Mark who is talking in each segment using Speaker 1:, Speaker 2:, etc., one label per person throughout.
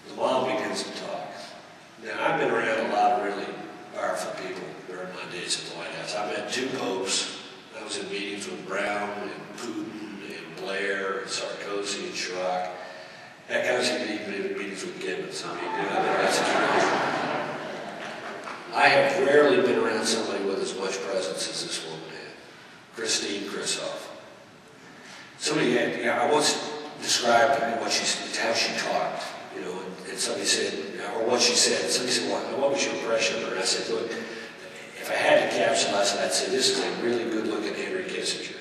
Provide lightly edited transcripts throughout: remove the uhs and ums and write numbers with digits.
Speaker 1: The mom begins to talk. Now, I've been around a lot of really powerful people during my days at the White House. I met 2 popes. I was in meetings with Brown and Putin and Blair and Sarkozy and Chirac. Heck, I was even in meetings with Gibbons. I mean, that's true. I have rarely been around somebody with as much presence as this woman had. Christine Krisoff. Somebody had, I once described how she talked, and somebody said, or what she said. Somebody said, what was your impression of her? And I said, look, if I had to capsulize it, I'd say this is a really good-looking Henry Kissinger.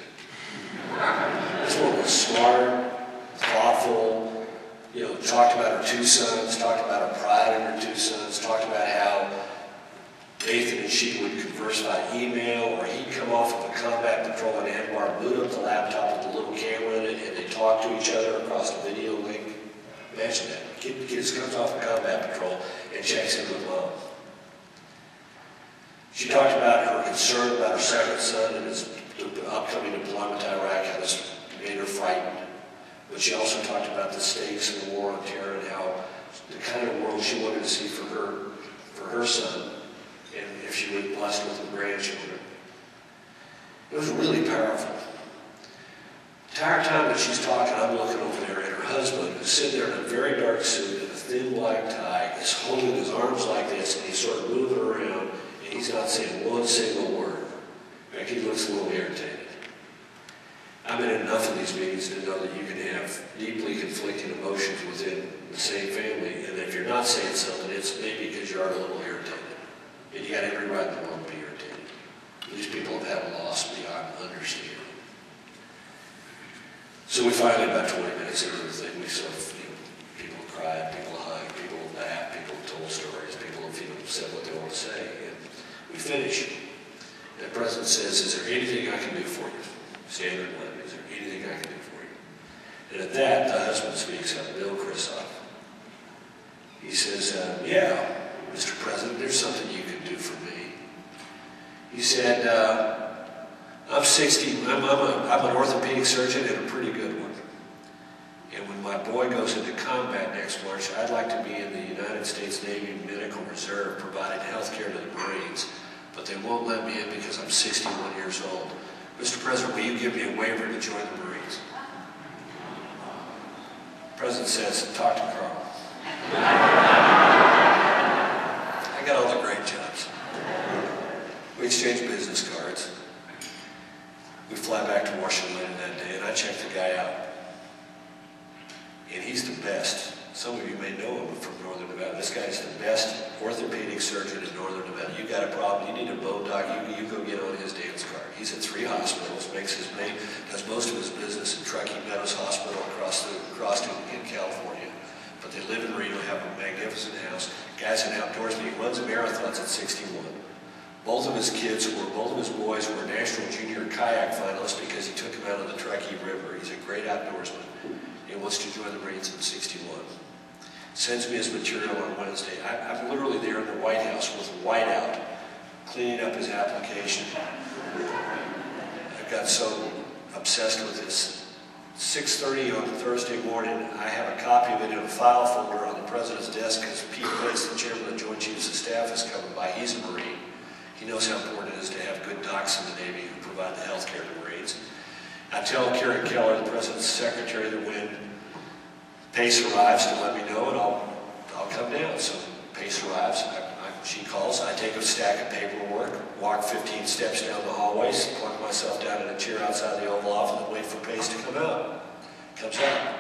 Speaker 1: This woman was smart, thoughtful, talked about her 2 sons, talked about her pride in her 2 sons, talked about how Nathan and she would converse by email, or he'd come off of a combat patrol in Anbar, boot up the laptop with a little camera in it, and they talk to each other across the video link. Imagine that. Kid comes off a combat patrol and checks in with mom. She talked about her concern about her 2nd son and his upcoming deployment to Iraq, how this made her frightened. But she also talked about the stakes in the war on terror and how the kind of world she wanted to see for her son, and if she was blessed with grandchildren. It was really powerful. The entire time that she's talking, I'm looking over there at her husband, who's sitting there in a very dark suit and a thin black tie, is holding his arms like this, and he's sort of moving around, and he's not saying one single word. In fact, he looks a little irritated. I've been in enough of these meetings to know that you can have deeply conflicting emotions within the same family, and if you're not saying something, it's maybe because you are a little irritated. And you got every right in the world to be irritated. These people have had a loss beyond understanding. So we finally, about 20 minutes into the thing, we sort of, people cried, people hugged, people laughed, people told stories, people said what they want to say. And we finished. And the president says, is there anything I can do for you? Standard line, is there anything I can do for you? And at that, the husband speaks up, Bill Krisoff. He says, yeah, Mr. President, there's something you can do for me. He said, I'm 60, I'm an orthopedic surgeon and a pretty good one. And when my boy goes into combat next March, I'd like to be in the United States Navy Medical Reserve providing health care to the Marines, but they won't let me in because I'm 61 years old. Mr. President, will you give me a waiver to join the Marines? The President says, talk to Karl. I got all the great jobs. We exchanged business cards. We fly back to Washington that day, and I checked the guy out. And he's the best. Some of you may know him from Northern Nevada. This guy's the best orthopedic surgeon in Northern Nevada. You got a problem, you need a bone doc, you go get on his dance card. He's at 3 hospitals, does most of his business in Truckee Meadows Hospital across in California. But they live in Reno, have a magnificent house. Guy's an outdoorsman. He runs marathons at 61. Both of his boys were national junior kayak finalists because he took them out on the Truckee River. He's a great outdoorsman. He wants to join the Marines in 61. Sends me his material on Wednesday. I'm literally there in the White House with whiteout, cleaning up his application. I got so obsessed with this. 6:30 on Thursday morning, I have a copy of it in a file folder on the President's desk because Pete Place, the Chairman of the Joint Chiefs of Staff, is coming by. He's a Marine. He knows how important it is to have good docs in the Navy who provide the health care to Marines. I tell Karen Keller, the President's secretary, that when Pace arrives to let me know, and I'll come down. So Pace arrives, she calls, I take a stack of paperwork, walk 15 steps down the hallways, plunk myself down in a chair outside the Oval Office and wait for Pace to come out. Comes out.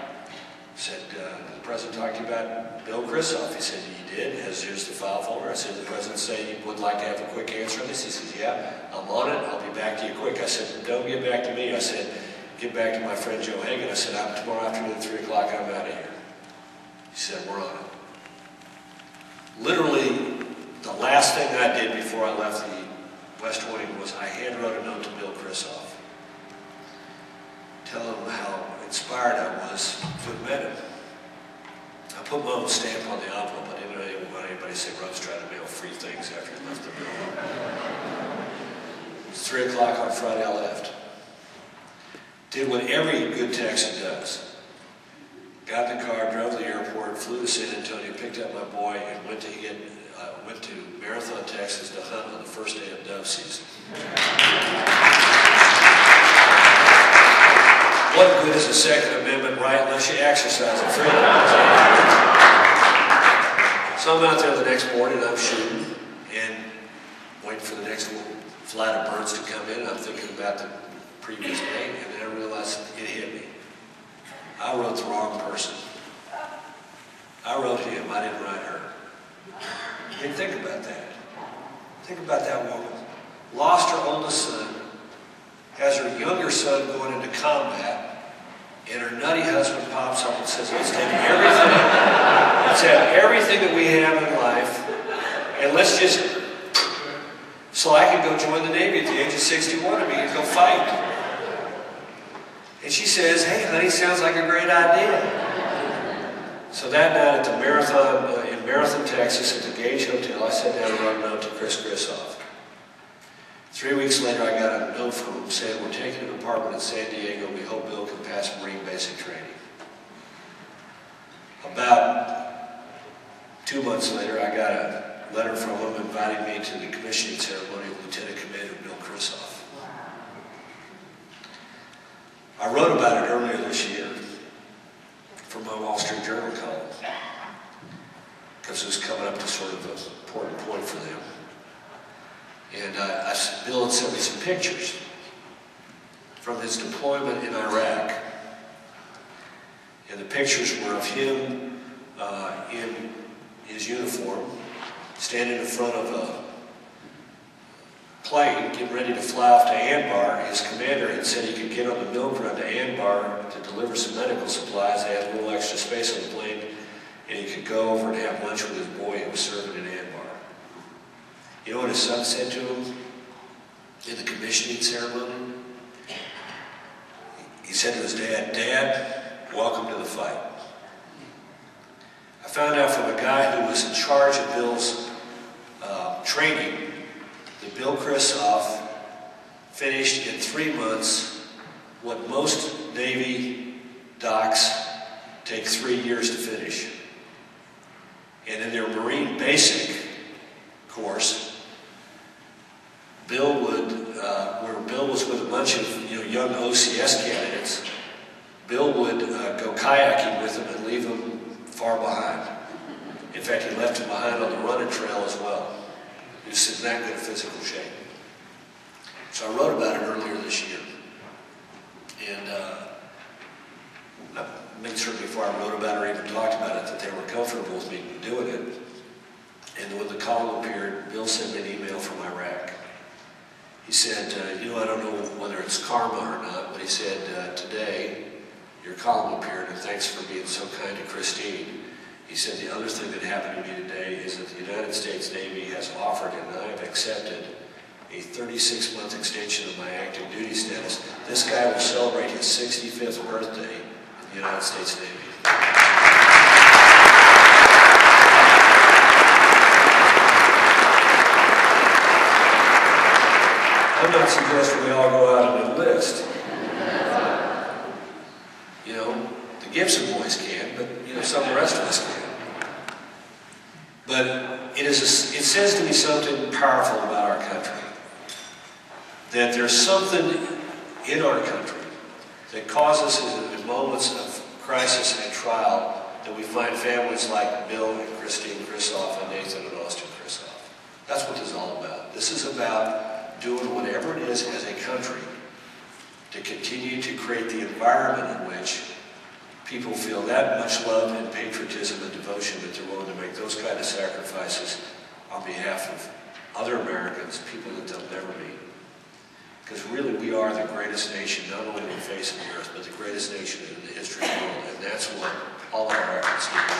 Speaker 1: Said, did the President talk to you about Bill Krisoff? He said, he did. Here's the file folder. I said, the President say he would like to have a quick answer on this. He says, yeah, I'm on it. I'll be back to you quick. I said, don't get back to me. I said, get back to my friend Joe Hagan. I said, tomorrow afternoon at 3 o'clock, I'm out of here. He said, we're on it. Literally, the last thing I did before I left the West Wing was I hand wrote a note to Bill Krisoff, telling him how inspired I was to have met him. I put my own stamp on the envelope. I didn't want anybody to say Rove's trying to mail free things after he left the building. It was 3 o'clock on Friday, I left. Did what every good Texan does. Got in the car, drove to the airport, flew to San Antonio, picked up my boy and went to Marathon, Texas to hunt on the first day of dove season. What good is a Second Amendment right unless you exercise it freely? So I'm out there the next morning, I'm shooting and waiting for the next flight of birds to come in. I'm thinking about the previous day, and then I realized it hit me. I wrote the wrong person. I wrote him, I didn't write her. I mean, think about that. Think about that woman. Lost her oldest son, has her younger son going into combat, and her nutty husband pops up and says, let's take everything, let's have everything that we have in life, and let's just, so I can go join the Navy at the age of 61 and we can go fight. And she says, hey honey, sounds like a great idea. So that night at the Marathon, in Marathon, Texas, at the Gage Hotel, I sat down and wrote a note to Chris Grissoff. 3 weeks later, I got a note from him saying, we're taking an apartment in San Diego. We hope Bill can pass Marine basic training. About 2 months later, I got a letter from him inviting me to the commissioning ceremony of Lieutenant Commander Bill Grissoff. I wrote about it earlier this year for my Wall Street Journal column because it was coming up to sort of an important point for them. And Bill had sent me some pictures from his deployment in Iraq. And the pictures were of him in his uniform, standing in front of a plane, getting ready to fly off to Anbar. His commander had said he could get on the milk run to Anbar to deliver some medical supplies. They had a little extra space on the plane, and he could go over and have lunch with his boy who was serving in Anbar. You know what his son said to him in the commissioning ceremony? He said to his dad, Dad, welcome to the fight. I found out from a guy who was in charge of Bill's training that Bill Grissoff finished in 3 months what most Navy docs take 3 years to finish. And in their Marine basic course, Bill would, where Bill was with a bunch of young OCS candidates, Bill would go kayaking with them and leave them far behind. In fact, he left them behind on the running trail as well. He was in that good physical shape. So I wrote about it earlier this year. And I made sure before I wrote about it or even talked about it that they were comfortable with me doing it. And when the column appeared, Bill sent me an email from Iraq. He said, I don't know whether it's karma or not, but he said, today your column appeared and thanks for being so kind to Christine. He said, the other thing that happened to me today is that the United States Navy has offered and I have accepted a 36-month extension of my active duty status. This guy will celebrate his 65th birthday in the United States Navy. I'm not suggesting we all go out and enlist. The Gibson boys can, but some of the rest of us can. But it says to me something powerful about our country. That there's something in our country that causes in moments of crisis and trial that we find families like Bill and Christine Grissoff and Nathan and Austin Grissoff. That's what this is all about. This is about doing whatever it is as a country to continue to create the environment in which people feel that much love and patriotism and devotion that they're willing to make those kind of sacrifices on behalf of other Americans, people that they'll never meet. Because really we are the greatest nation, not only on the face of the earth, but the greatest nation in the history of the world, and that's what all of our efforts need.